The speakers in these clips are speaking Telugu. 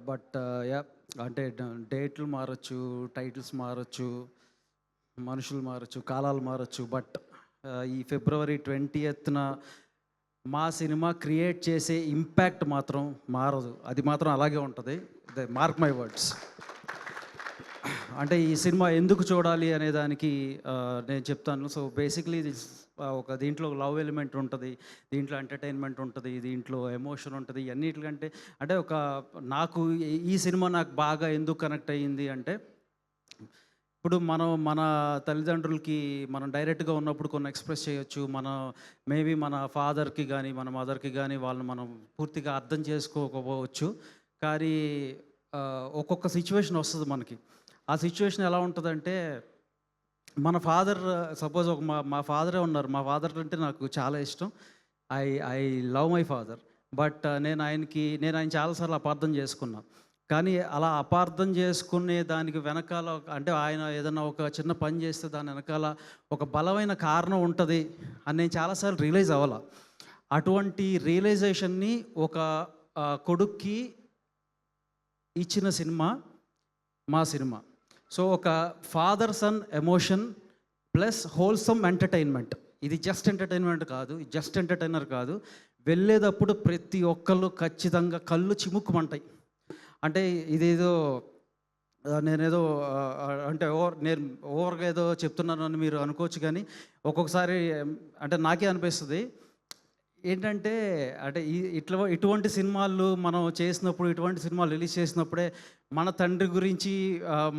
బట్ యా అంటే డేట్లు మారచ్చు, టైటిల్స్ మారచ్చు, మనుషులు మారచ్చు, కాలాలు మారచ్చు. బట్ ఈ ఫిబ్రవరి 20న మా సినిమా క్రియేట్ చేసే ఇంపాక్ట్ మాత్రం మారదు. అది మాత్రం అలాగే ఉంటుంది. Mark my words. అంటే ఈ సినిమా ఎందుకు చూడాలి అనే దానికి నేను చెప్తాను. సో బేసిక్లీ ఒక దీంట్లో లవ్ ఎలిమెంట్ ఉంటుంది, దీంట్లో ఎంటర్టైన్మెంట్ ఉంటుంది, దీంట్లో ఎమోషన్ ఉంటుంది. అన్నిటికంటే అంటే నాకు ఈ సినిమా నాకు బాగా ఎందుకు కనెక్ట్ అయ్యింది అంటే, ఇప్పుడు మన తల్లిదండ్రులకి మనం డైరెక్ట్గా ఉన్నప్పుడు కొన్ని ఎక్స్ప్రెస్ చేయొచ్చు. మేబీ మన ఫాదర్కి కానీ మన మదర్కి కానీ వాళ్ళని మనం పూర్తిగా అర్థం చేసుకోకపోవచ్చు. కానీ ఒక్కొక్క సిచ్యువేషన్ వస్తుంది మనకి. ఆ సిచ్యువేషన్ ఎలా ఉంటుందంటే, మన ఫాదర్ సపోజ్ మా ఫాదరే ఉన్నారు. మా ఫాదర్ అంటే నాకు చాలా ఇష్టం. I I love my father. But నేను ఆయన చాలాసార్లు అపార్థం చేసుకున్నా. కానీ అలా అపార్థం చేసుకునే దానికి వెనకాల అంటే ఆయన ఏదైనా ఒక చిన్న పని చేస్తే దాని వెనకాల ఒక బలమైన కారణం ఉంటుంది అని నేను చాలాసార్లు రియలైజ్ అవ్వాల. అటువంటి రియలైజేషన్ని ఒక కొడుక్కి ఇచ్చిన సినిమా మా సినిమా. సో ఒక father son emotion plus wholesome entertainment. ఇది జస్ట్ ఎంటర్టైన్మెంట్ కాదు, జస్ట్ ఎంటర్టైనర్ కాదు. వెళ్ళేటప్పుడు ప్రతి ఒక్కళ్ళు ఖచ్చితంగా కళ్ళు చిముక్కుమంటాయి. అంటే ఇదేదో నేనేదో అంటే నేను ఓవర్గా ఏదో చెప్తున్నాను అని మీరు అనుకోవచ్చు. కానీ ఒక్కొక్కసారి అంటే నాకే అనిపిస్తుంది ఏంటంటే, అంటే ఇటువంటి సినిమాలు మనం చేసినప్పుడు, ఇటువంటి సినిమాలు రిలీజ్ చేసినప్పుడే మన తండ్రి గురించి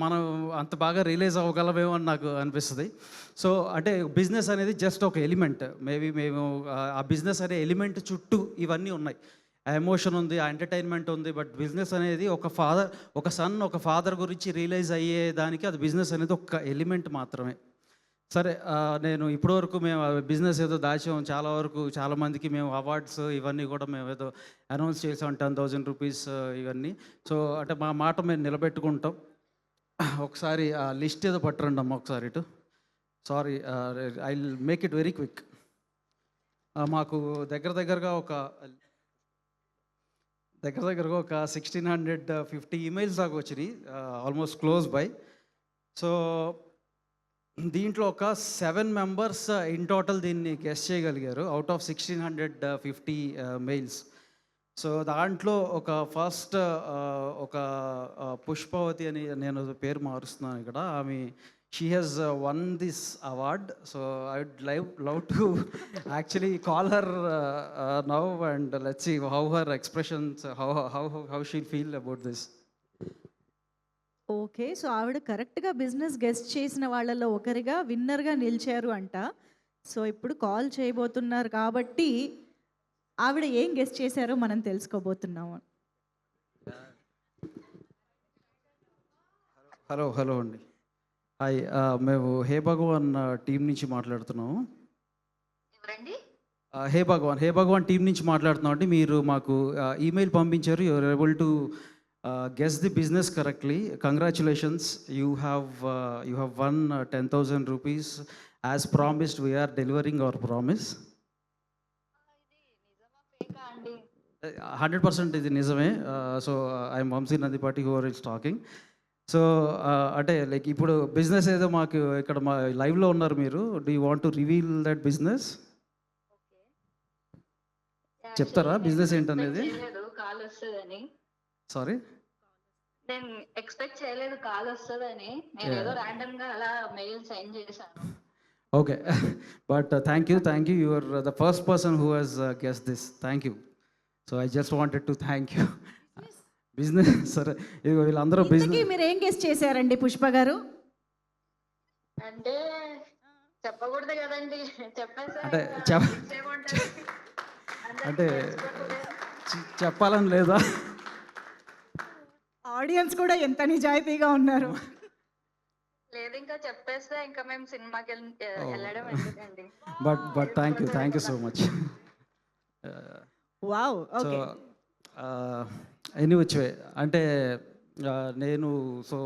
మనం అంత బాగా రిలీజ్ అవ్వగలమేమో అని నాకు అనిపిస్తుంది. సో అంటే బిజినెస్ అనేది జస్ట్ ఒక ఎలిమెంట్. మేబీ మేము ఆ బిజినెస్ అనే ఎలిమెంట్ చుట్టూ ఇవన్నీ ఉన్నాయి. ఆ ఎమోషన్ ఉంది, ఆ ఎంటర్టైన్మెంట్ ఉంది. బట్ బిజినెస్ అనేది ఒక సన్ ఒక ఫాదర్ గురించి రియలైజ్ అయ్యేదానికి అది బిజినెస్ అనేది ఒక ఎలిమెంట్ మాత్రమే. సరే, నేను ఇప్పటివరకు మేము బిజినెస్ ఏదో దాచాం. చాలామందికి మేము అవార్డ్స్ ఇవన్నీ కూడా మేము ఏదో అనౌన్స్ చేసాం, 10,000 రూపీస్ ఇవన్నీ. సో అంటే మా మాట మేము నిలబెట్టుకుంటాం. ఒకసారి ఆ లిస్ట్ ఏదో పట్టరండి అమ్మ ఒకసారి ఇటు. Sorry, I will make it very quick. మాకు దగ్గరగా ఒక 1650 ఈమెయిల్స్ దాకా వచ్చినాయి, ఆల్మోస్ట్ క్లోజ్ బై. సో దీంట్లో ఒక 7 మెంబర్స్ ఇన్ టోటల్ దీన్ని గెస్ట్ చేయగలిగారు అవుట్ ఆఫ్ 1650 మెయిల్స్. సో దాంట్లో ఫస్ట్ ఒక పుష్పవతి అని, నేను పేరు మారుస్తున్నాను ఇక్కడ, she has won this award. So I would love to actually call her now and let's see how her expressions, how she feel about this. Okay, so ఆవిడ కరెక్ట్గా బిజినెస్ గెస్ట్ చేసిన వాళ్ళలో ఒకరిగా విన్నర్గా నిలిచారు అంట. సో ఇప్పుడు కాల్ చేయబోతున్నారు కాబట్టి ఆవిడ ఏం గెస్ట్ చేశారో మనం తెలుసుకోబోతున్నాము. హలో అండి. హాయ్, మేము హే భగవాన్ టీం నుంచి మాట్లాడుతున్నాము. హే భగవాన్ టీం నుంచి మాట్లాడుతున్నాం అండి. మీరు మాకు ఈమెయిల్ పంపించారు. You are able to guess the business correctly. Congratulations, you have won 10,000 rupees. As promised, we are delivering our promise. 100% ఇది నిజమే. So I'm Vamsi Nandipati who is talking. So అంటే లైక్ ఇప్పుడు బిజినెస్ ఏదో మాకు ఇక్కడ మా లైవ్లో ఉన్నారు మీరు. Do you want to reveal that business? చెప్తారా బిజినెస్ ఏంటనేది? సారీ, నేను ఎక్స్పెక్ట్ చేయలేదు కాల్ వస్తుందని. నేను ఏదో ర్యాండమ్ గా అలా మెయిల్ సెండ్ చేశాను. Okay, but thank you. You are the first person who has guessed this. Thank you. So I just wanted to thank you. Business సరే, ఇదిగో వీళ్ళందరూ బిజినెస్. మీరు ఏం గెస్ట్ చేశారండి పుష్ప గారు? అంటే చెప్పకూడదు కదండి, చెప్పేసి అంటే చెప్పాలని లేదా? ఆడియన్స్ కూడా ఎంత నిజాయితీగా ఉన్నారు. లేదు, ఇంకా చెప్పేస్తే ఇంకా మేము సినిమాకి వెళ్ళడం ఎందుకండి. But thank you so much. Wow, okay. Anyway అంటే నేను so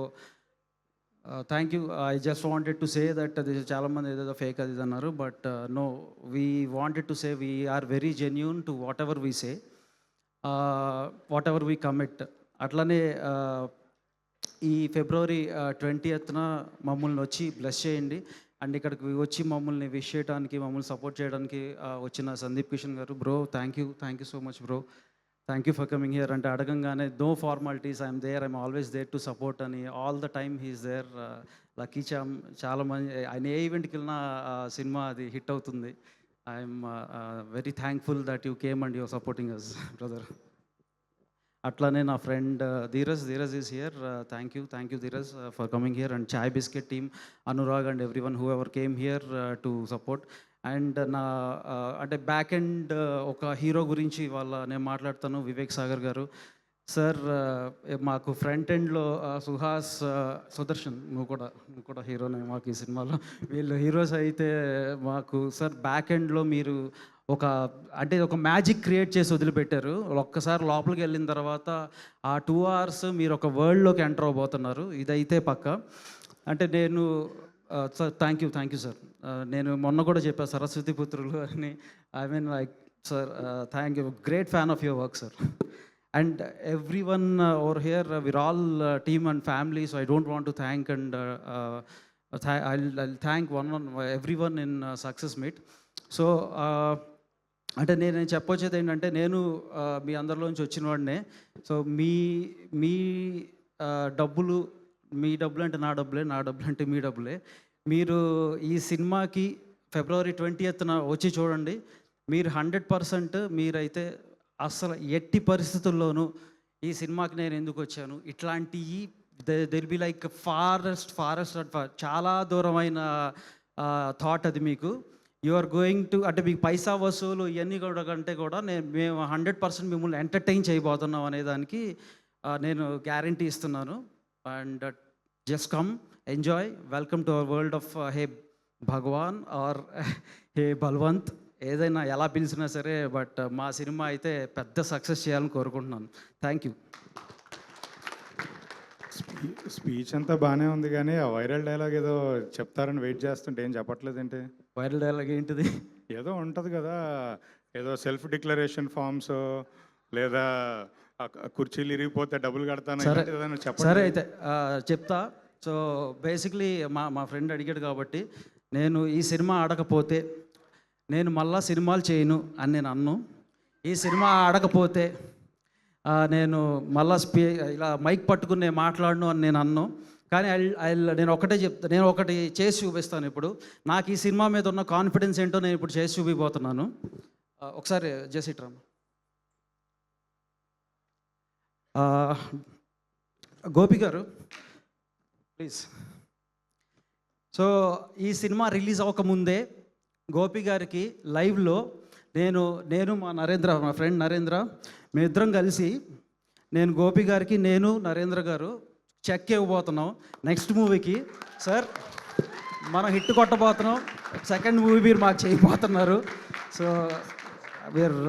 thank you. I just wanted to say that అది చాలామంది ఏదేదో ఫేక్ అది అన్నారు. But no, we wanted to say we are very genuine to whatever we say, whatever we commit. అట్లనే ఈ ఫిబ్రవరి 20th మమ్మల్ని వచ్చి బ్లెస్ చేయండి. అండ్ ఇక్కడికి వచ్చి మమ్మల్ని విష్ చేయడానికి, మమ్మల్ని సపోర్ట్ చేయడానికి వచ్చిన సందీప్ కిషన్ గారు, bro thank you so much bro, thank you for coming here. అంటే అడగంగానే no formalities, I'm there, I'm always there to support అని, all the time he's there. Lucky charm చాలా మంది, ఆయన ఏ ఈవెంట్కి వెళ్ళినా సినిమా అది హిట్ అవుతుంది. I'm very thankful that you came and your supporting us brother. అట్లానే నా friend Dheeraj is here. Thank you Dheeraj for coming here. And Chai Bisket team, Anurag and everyone whoever came here to support. And నా అంటే బ్యాక్ ఎండ్ ఒక హీరో గురించి వాళ్ళ నేను మాట్లాడతాను, వివేక్ సాగర్ గారు. సార్ మాకు ఫ్రంట్ ఎండ్లో సుహాస్, సుదర్శన్, నువ్వు కూడా హీరోనే మాకు ఈ సినిమాలో. వీళ్ళు హీరోస్ అయితే మాకు సార్ బ్యాక్ ఎండ్లో మీరు ఒక మ్యాజిక్ క్రియేట్ చేసి వదిలిపెట్టారు. ఒక్కసారి లోపలికి వెళ్ళిన తర్వాత ఆ 2 hours మీరు ఒక వరల్డ్లోకి ఎంటర్ అవబోతున్నారు, ఇదైతే పక్క. అంటే నేను సార్ థ్యాంక్ యూ సార్. నేను మొన్న కూడా చెప్పాను సరస్వతి పుత్రులు అని. I mean like sir thank you, great fan of your work sir. And everyone over here we're all team and family, so I don't want to thank and I'll thank everyone in success meet. So అంటే నేను చెప్పొచ్చేది ఏంటంటే, నేను మీ అందరిలోంచి వచ్చిన వాడినే. సో మీ డబ్బులు, మీ డబ్బులు అంటే నా డబ్బులే, నా డబ్బులు అంటే మీ డబ్బులే. మీరు ఈ సినిమాకి ఫిబ్రవరి 20th వచ్చి చూడండి. మీరు 100% మీరైతే అసలు ఎట్టి పరిస్థితుల్లోనూ ఈ సినిమాకి నేను ఎందుకు వచ్చాను, ఇట్లాంటివి దెర్ బి లైక్ ఫారెస్ట్ చాలా దూరమైన థాట్ అది మీకు. యు ఆర్ గోయింగ్ టు, అంటే మీకు పైసా వసూలు ఇవన్నీ కూడా కంటే కూడా మేము 100% మిమ్మల్ని ఎంటర్టైన్ చేయబోతున్నాం అనేదానికి నేను గ్యారంటీ ఇస్తున్నాను. And just come, enjoy, welcome to our world of hey Bhagwan or hey Balwant, ఏదైనా ఎలా పిలిచినా సరే. బట్ మా సినిమా అయితే పెద్ద సక్సెస్ చేయాలని కోరుకుంటున్నాను. Thank you. స్పీచ్ అంతా బాగానే ఉంది, కానీ ఆ వైరల్ డైలాగ్ ఏదో చెప్తారని వెయిట్ చేస్తుంటే ఏం చెప్పట్లేదంటే. వైరల్ డైలాగ్ ఏంటిది? ఏదో ఉంటుంది కదా, ఏదో సెల్ఫ్ డిక్లరేషన్ ఫామ్స్, లేదా కుర్చీలు ఇరిగిపోతే డబ్బులు కడతాను, సరే అయితే చెప్తా. సో బేసిక్లీ మా ఫ్రెండ్ అడిగాడు కాబట్టి, నేను ఈ సినిమా ఆడకపోతే నేను మళ్ళా సినిమాలు చేయను అని నేను అన్ను. ఈ సినిమా ఆడకపోతే నేను మళ్ళా ఇలా మైక్ పట్టుకుని నేను మాట్లాడను అని నేను అన్ను. కానీ నేను ఒకటే చెప్తాను, నేను ఒకటి చేసి చూపిస్తాను ఇప్పుడు. నాకు ఈ సినిమా మీద ఉన్న కాన్ఫిడెన్స్ ఏంటో నేను ఇప్పుడు చేసి చూపిపోతున్నాను. ఒకసారి జసిట్రామ్, గోపి గారు ప్లీజ్. సో ఈ సినిమా రిలీజ్ అవ్వకముందే గోపి గారికి లైవ్లో నేను మా ఫ్రెండ్ నరేంద్ర, మేమిద్దరం కలిసి నేను గోపి గారికి, నేను నరేంద్ర గారు చెక్ ఇవ్వబోతున్నాం నెక్స్ట్ మూవీకి. సార్ మనం హిట్ కొట్టబోతున్నాం, సెకండ్ మూవీ మీరు మాకు చేయబోతున్నారు. సో వీఆర్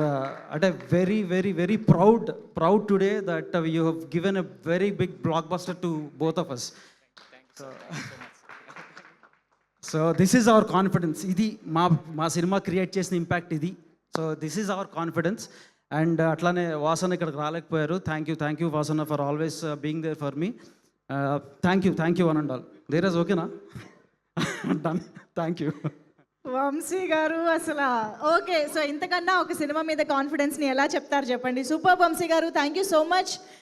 అంటే very proud today that you have given a very big blockbuster to both of us. So this is our confidence. ఇది మా సినిమా క్రియేట్ చేసిన ఇంపాక్ట్ ఇది. So this is our confidence. And అట్లానే వాసన ఇక్కడికి రాలేకపోయారు. Thank you Vasana for always being there for me. Thank you one and all. Dheeraj ఓకేనా? డన్. Thank you. వంశీ గారు అసలు ఓకే. సో ఇంతకన్నా ఒక సినిమా మీద కాన్ఫిడెన్స్ని ఎలా చెప్తారు చెప్పండి. సూపర్ వంశీ గారు, థ్యాంక్ యూ సో మచ్.